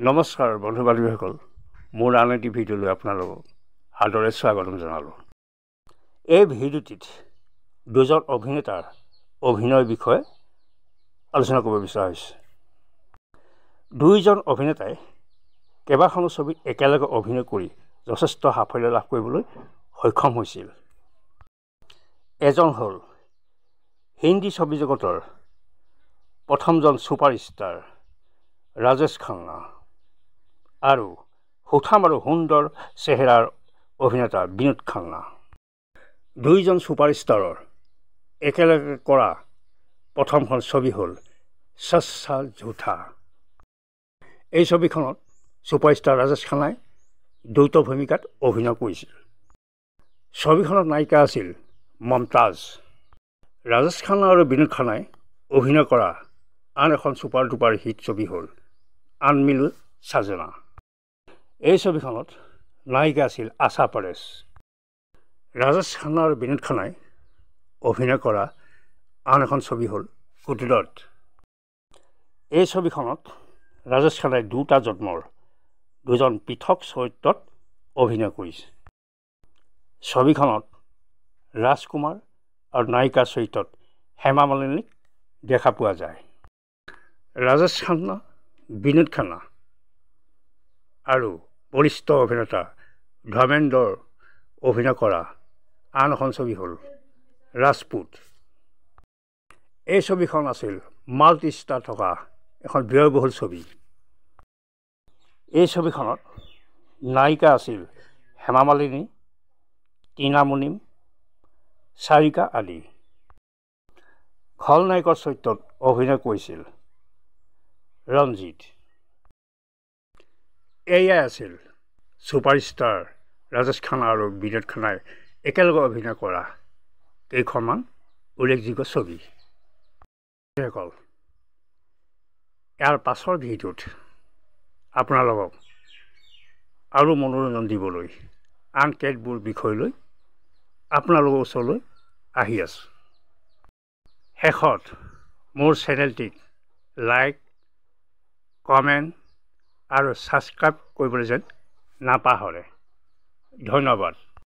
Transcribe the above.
নমস্কাৰ বন্ধু বান্ধৱীসকল, মোৰ আন এটি ভিডিঅ'লৈ আপোনালোকক সাদৰে স্বাগতম জনালোঁ। এই ভিডিঅ'টিত দুজন অভিনেতাৰ অভিনয়ৰ বিষয়ে আলোচনা কৰিব বিচৰা হৈছে। দুয়োজন অভিনেতাই কেইবাখনো ছবিত একেলগে অভিনয় কৰি যথেষ্ট সাফল্য লাভ কৰিবলৈ সক্ষম হৈছিল। এজন হ'ল হিন্দী ছবি জগতৰ প্ৰথমজন ছুপাৰষ্টাৰ ৰাজেশ খান্না আৰু সুঠাম আৰু সুন্দৰ চেহেৰাৰ অভিনেতা বিনোদ খান্না। দুইজন ছুপাৰষ্টাৰৰ একেলগে কৰা প্ৰথমখন ছবি হ'ল সচ্চা ঝুঠা। এই ছবিখনত ছুপাৰষ্টাৰ ৰাজেশ খান্নাই দ্বৈত ভূমিকাত অভিনয় কৰিছিল। ছবিখনত নায়িকা আছিল মমতাজ। ৰাজেশ খান্না আৰু বিনোদ খান্নাই অভিনয় কৰা আন এখন ছুপাৰ ডুপাৰ হিট ছবি হ'ল আনমিল সাজনা। এই ছবিখনত নায়িকা আছিল আশা পৰেশ। ৰাজেশ খান্না আৰু বিনোদ খান্নাই অভিনয় কৰা আন এখন ছবি হ'ল কুদৰত। এই ছবিখনত ৰাজেশ খান্নাই দুটা জন্মৰ দুজন পৃথক চৰিত্ৰত অভিনয় কৰিছে। ছবিখনত ৰাজকুমাৰ আৰু নায়িকা চৰিত্ৰত হেমা মালিনীক দেখা পোৱা যায়। ৰাজেশ খান্না, বিনোদ খান্না আৰু বৰিষ্ঠ অভিনেতা ধৰ্মেন্দ্ৰৰ অভিনয় কৰা আন এখন ছবি হ'ল ৰাজপুত। এই ছবিখন আছিল মাল্টি ষ্টাৰ থকা এখন ব্যয়বহুল ছবি। এই ছবিখনত নায়িকা আছিল হেমা মালিনী, টিনা মুনিম, চাৰিকা আদি। খলনায়কৰ চৰিত্ৰত অভিনয় কৰিছিল ৰঞ্জিত। এয়াই আছিল ছুপাৰষ্টাৰ ৰাজেশ খান্না আৰু বিনোদ খান্নাই একেলগে অভিনয় কৰা কেইখনমান উল্লেখযোগ্য ছবি। ইয়াৰ পাছৰ ভিডিঅ'ত আপোনালোকক আৰু মনোৰঞ্জন দিবলৈ আন কেতবোৰ বিষয় লৈ আপোনালোকৰ ওচৰলৈ আহি আছোঁ। শেষত মোৰ চেনেলটিক লাইক, কমেণ্ট আৰু ছাবস্ক্ৰাইব কৰিবলৈ যেন নাপাহৰে। ধন্যবাদ।